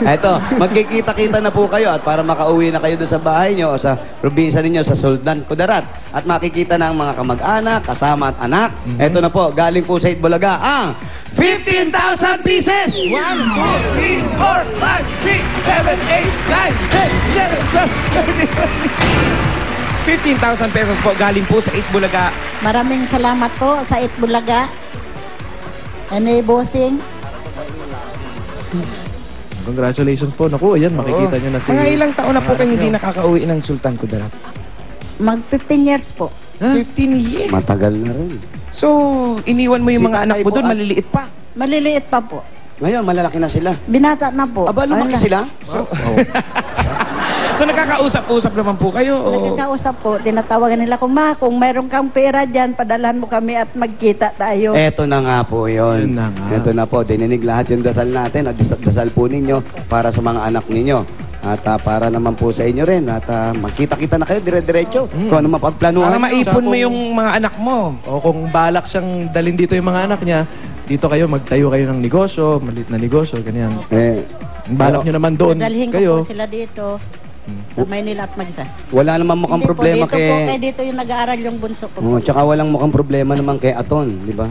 Eto, magkikita-kita na po kayo at para makauwi na kayo doon sa bahay nyo o sa probinsya ninyo sa Soldan, Kudarat. At makikita na ang mga kamag-anak, kasama at anak. Eto na po, galing po sa Itbulaga ang 15,000 pieces! 1, 2, 3, 4, 5, 6, 7, 8, 9, 10, 11, 12, 13, 14. 15,000 pesos po galing po sa Itbulaga. Maraming salamat po sa Itbulaga. Bossing. Congratulations po. Naku, ayan, makikita nyo na si... Mga ilang taon na po kayo hindi nakakauwi ng Sultan Kudarat? Mag 15 years po. 15 years. Matagal na rin. So, iniwan mo yung Si mga anak tatay mo po, doon, maliliit pa. Maliliit pa po. Ngayon, malalaki na sila. Binata na po. Aba, lumaki sila? So, nakakausap-usap naman po kayo? O... Nagkakausap po, tinatawagan nila ko, ma, kung mayroon kang pera dyan, padalhan mo kami at magkita tayo. Eto na nga po yun. Yun na nga. Eto na po, dininig lahat yung dasal natin at dasal po ninyo para sa mga anak ninyo. At para naman po sa inyo rin. At magkita-kita na kayo, dire-diretso. Kung ano mapagplanuhan. Para maipon mo yung mga anak mo. O kung balak siyang dalhin dito yung mga anak niya, dito kayo, magtayo kayo ng negosyo, maliit na negosyo, ganyan. Kung balak nyo naman doon Dalhin ko kayo. po sila dito sa Maynila at Mag-isa. Wala naman mukhang Hindi problema po, dito po, kay kay... dito yung nag-aaral yung bunso ko. Oh, tsaka walang mukhang problema naman kay Aton, di ba?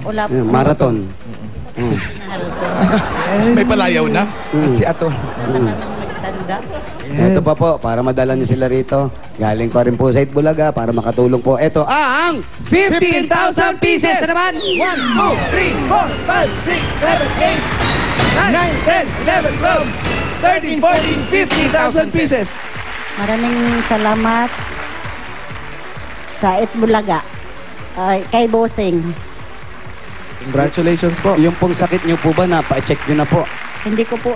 Wala po. Marathon. May palayaw na. At si Ato. Nagtanda. Ito pa po, para madala niyo sila rito. Galing pa rin po sa Itbulaga para makatulong po. Ito ang 15,000 pieces na naman! 1, 2, 3, 4, 5, 6, 7, 8, 9, 10, 11, 12, 13, 14, 15,000 pieces. Maraming salamat sa Itbulaga. Kay Bossing. Congratulations po. Yung pong sakit niyo po ba, napa-check niyo na po? Hindi ko po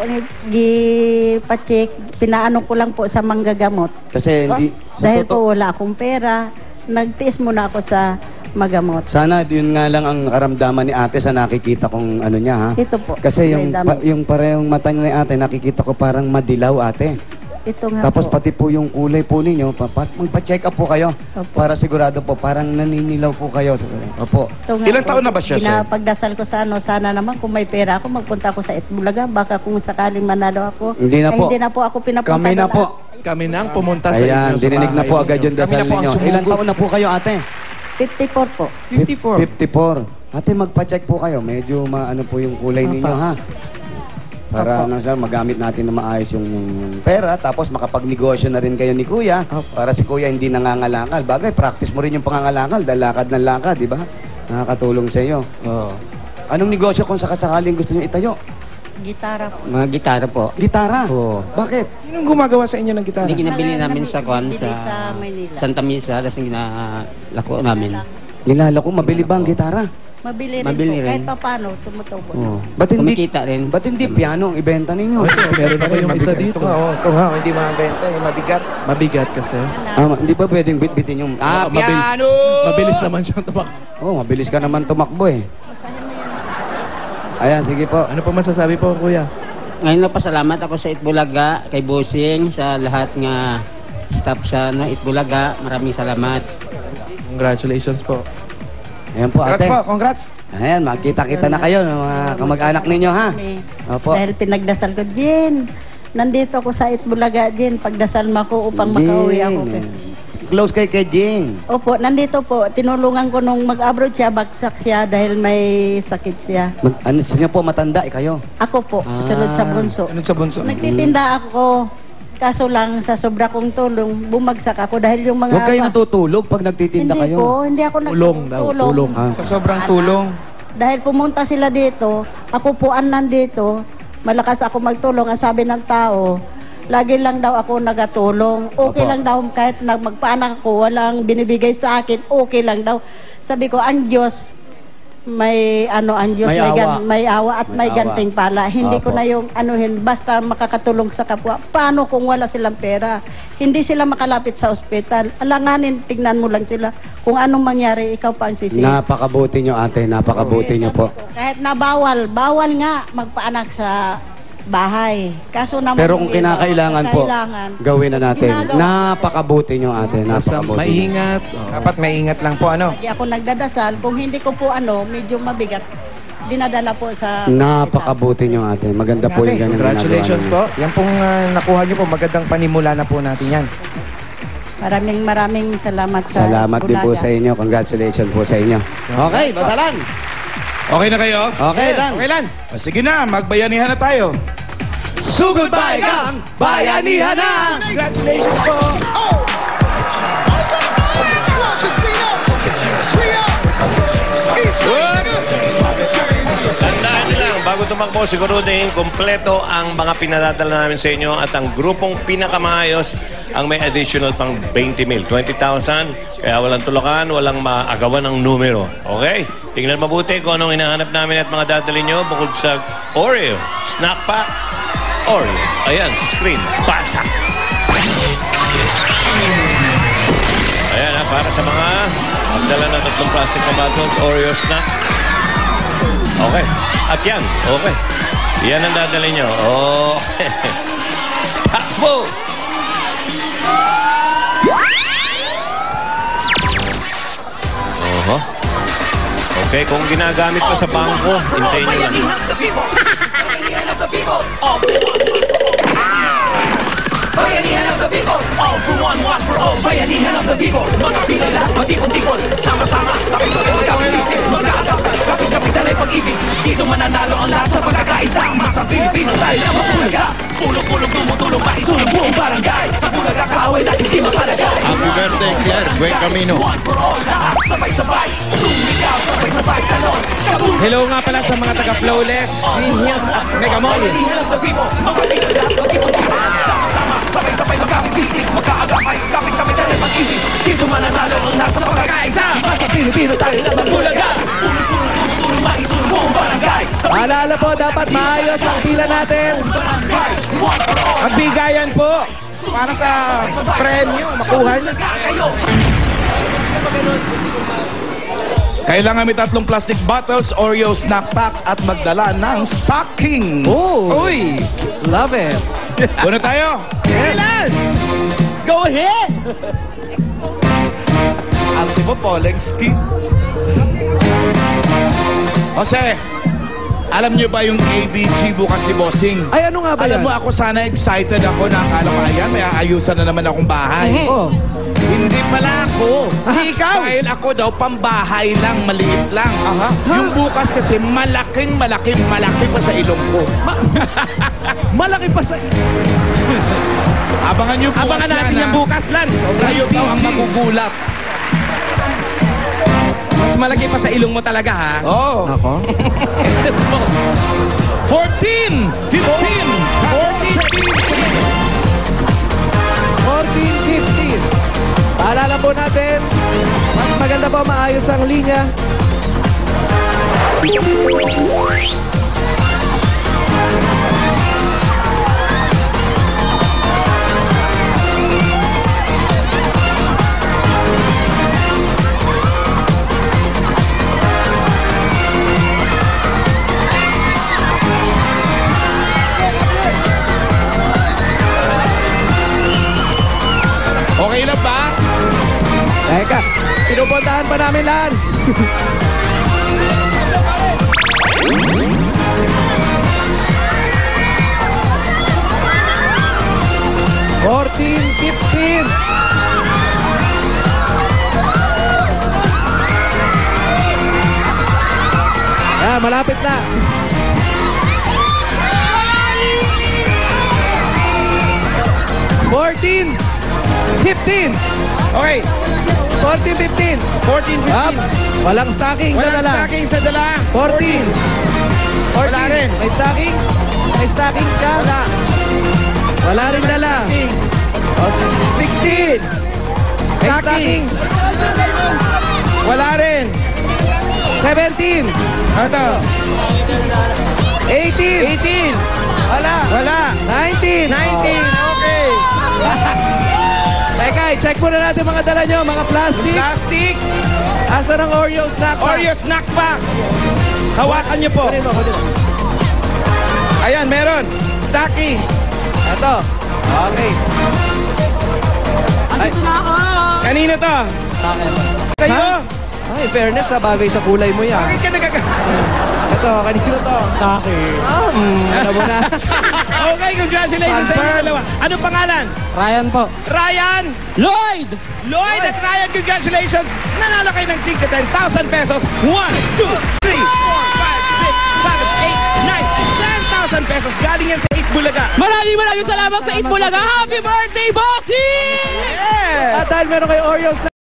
gipacheck. Pinaano ko lang po sa manggagamot. Kasi hindi... Dahil po wala akong pera, nagtiis muna ako sa magamot. Sana yun nga lang ang karamdaman ni ate sa nakikita kong ano niya ha. Ito po. Kasi yung, May dami. yung parehong mata niya ni ate, nakikita ko parang madilaw ate. Ito nga Tapos po. pati po yung kulay po ninyo, magpa-check up po kayo. Opo. Para sigurado po, parang naninilaw po kayo. Opo. Ito nga Ilang po. taon na ba siya, sir? Pinapagdasal ko sa sana naman kung may pera ako, magpunta ako sa Itbulaga. Baka kung sakaling manalo ako. Hindi na po. Hindi na po ako pinapunta. Kami na doon. po. Kami nang pumunta sa Ayan, inyo. sa dininig na bahay po agad ninyo. yung dasal Kami na po ang ninyo. sumugod. Ilang taon na po kayo ate? 54 po. 54. 54. Ate, magpa-check po kayo. Medyo maano po yung kulay ninyo ha. Para ano, sir, magamit natin na maayos yung pera. Tapos makapagnegosyo na rin kayo ni Kuya. Para si Kuya hindi nangangalakal. Bagay, practice mo rin yung pangangalakal. Dahil lakad ng lakad, di ba? Nakakatulong sa iyo. Oo. Anong negosyo kung sakasakaling gusto niyo itayo? Gitara po. Mga gitara po. Gitara? Oo. Bakit? Sinong gumagawa sa inyo ng gitara? Hindi ginabili namin sa kwan Bili sa sa Maynila. Santa Misa kasi ginalako namin. Nilala ko, mabili ba ang gitara? Mabili rin Mabili po. rin. Kahit pa paano, tumutubo. Oo. Ba't hindi, Kumikita rin. ba't hindi piano ang ibenta ninyo? Meron na kayong isa dito. Ito nga, hindi makabenta. Yung mabigat. Mabigat kasi. Hindi ba pwedeng bitbitin yung... Mabil- Mabilis naman siyang tumakbo. Oh, mabilis ka naman tumakbo eh. Basahin mo yan. Ayan, sige po. Ano po masasabi po, Kuya? Ngayon na pasalamat ako sa Itbulaga, kay Bossing, sa lahat nga staff sa Itbulaga. Maraming salamat. Congratulations po. Ayan po, Congrats ate. po, congrats. Ayan, magkita-kita na kayo ng mga kamag-anak ninyo, ha? Opo. Dahil pinagdasal ko, Jen, nandito ako sa Itbulaga, Jen. Pagdasal mo ako upang Jing. makauwi ako. Close kay Jing. Opo, nandito po. Tinulungan ko nung mag-abroad siya, bagsak siya dahil may sakit siya. Ano niyo po, matanda, kayo? Ako po, sunod sa bunso. Ano sa bunso? Nagtitinda ako. Kaso lang, sa sobra kong tulong, bumagsak ako dahil yung mga... Huwag kayo natutulog pag nagtitinda Hindi kayo. po, hindi ako Tulong daw, nagtulong. tulong. Sa sobrang tulong. Dahil pumunta sila dito, ako po nandito, malakas ako magtulong. Ang sabi ng tao, lagi lang daw ako nagatulong. Okay Opo. lang daw kahit magpaanak ako, walang binibigay sa akin, okay lang daw. Sabi ko, ang Diyos, may ang Diyos, May awa. may awa at may May awa. ganting pala. Hindi ko Opo. na yung anuhin, basta makakatulong sa kapwa. Paano kung wala silang pera? Hindi sila makalapit sa ospital. Alanganin, tignan mo lang sila. Kung anong mangyari, ikaw pa ang sisi. Napakabuti nyo, ate. Napakabuti nyo po. Kahit na bawal nga magpaanak sa bahay. Kaso naman Pero kung yung iba, kinakailangan po, kailangan, gawin na natin. ginagawa. Napakabuti nyo, ate. Basta Napakabuti. maingat. Oh. Dapat maingat lang po, ano? Lagi ako nagdadasal. Kung hindi ko po medyo mabigat. dinadala po sa... Napakabuti nyo ate. Maganda po yung ganyan Congratulations ginagawa po. Yan pong nakuha niyo po. Magandang panimula na po natin yan. Maraming salamat sa Salamat din po Bulaga. sa inyo. Congratulations po sa inyo. Okay, Basalan. Okay na kayo? Okay, Dan. Okay lang. O, sige na, magbayanihan na tayo. Sugod Baygang Bayanihan na! Congratulations po. Tandaan nyo lang, bago tumakbo, siguruhin kompleto ang mga pinadadala namin sa inyo at ang grupong pinakamaayos ang may additional pang 20 mil, 20,000. Kaya walang tulakan, walang maagawan ng numero. Okay? Tingnan mabuti kung anong hinahanap namin at mga dadalhin nyo bukod sa Oreo, snack pack, Oreo. Ayan, sa screen. Pasa. Ayan ha, para sa mga magdala na 3 plastic na bottles, Oreo snack. Okay. At yan. Okay. Yan ang dadalhin nyo. Okay. Takbo! Oho. Okay, kung ginagamit pa sa bangko, hintayin nyo lang. Bayanihan of the people, all for one for all. Bayanihan of the people, mga Pinay matipon-tipon. Sama-sama, sabay-sabay magkapilisip. Magkaagapay, kapit-kapit dalay pag-ibig. Dito mananalo ang lahat sa pagkakaisama. Sa Pilipino tayo na mabulaga. Pulong-pulong tumutulong, maisulong buong barangay. Sa Bulaga kaaway na hindi mapalagay. Ang Guberte Claire, Buen Camino. One for all, lahat sabay-sabay. Sumigaw, sabay-sabay talon. Hello nga pala sa mga taga-Flawless, Green Hills at Mega Mall. Bayanihan of the people, mga Pinay matipon-tipon. Sama-sama, sabay-sabay magkapilisip. Magkaagapay, kapit-kapit dalay pag-ibig. Dito mananalo ang lahat sa pagkakaisama. Sa Pilipino tayo na mabulaga. Pulong-pulong tumutulong, maisulong buong barangay. Paalala po, dapat maayos ang pila natin. Magbigayan po para sa premyo, makuha nyo. Kailangan may 3 plastic bottles, Oreo snack pack at magdala ng stocking. Oh, Uy! love it. Una tayo. Kailan? Go ahead! Altivo Polensky. Jose, alam niyo ba yung ADG bukas ni Bossing? Ay, ano nga ba Alam yan? mo, ako sana excited ako na akala ko, ayan, may aayusan na naman akong bahay. Oh. Hindi pala ako. Ikaw? Dahil ako daw, pambahay lang, maliit lang. Yung bukas kasi, malaki pa sa ilong ko. Malaki pa sa... Abangan niyo bukas Abangan natin yan, yan ha? bukas lang. Kayo daw ang magugulat. Mas malaki pa sa ilong mo talaga, ha? Oh. Ako? 14! 15! 14-15. Paalala po natin, mas maganda po maayos ang linya. Okay lang ba? Teka, pinupuntahan pa namin lahat. Fourteen, 15. Ah, malapit na. 14, 15. Okay. 14, 15. 14, 15. Up. Walang stocking sa Walang dala. stocking sa dala. 14. Wala rin. May stockings? May stockings ka? Wala. Wala rin dala. Stockings. O, 16. may stockings. Wala rin. 17. Ito. 18. 18. Wala. Wala. 19. 19. Okay. Teka, i-check muna natin mga dala nyo, mga plastic. Plastic. Asan ang Oreo snack pack? Oreo snack pack. Hawakan niyo po. Kunin mo, kunin mo. Ayan, meron. Stocking. Ito. Okay. Ay, Kanino to? Sa'yo? Ay, fairness sa bagay sa kulay mo yan. Bakit ka nagkaka... Ito, kanino to? Sa akin. Alam mo na. Okay, congratulations sa inyo dalawa. Anong pangalan? Ryan po. Ryan! Lloyd! Lloyd at Ryan, congratulations! Nanalo kayo ng tig 10,000 pesos. 1, 2, 3, 4, 5, 6, 7, 8, 9, 10,000 pesos. Galing yan sa 8 Bulaga. Maraming salamat sa Itbulaga. Happy birthday, Bossy! Yes! At dahil meron kayo Oreos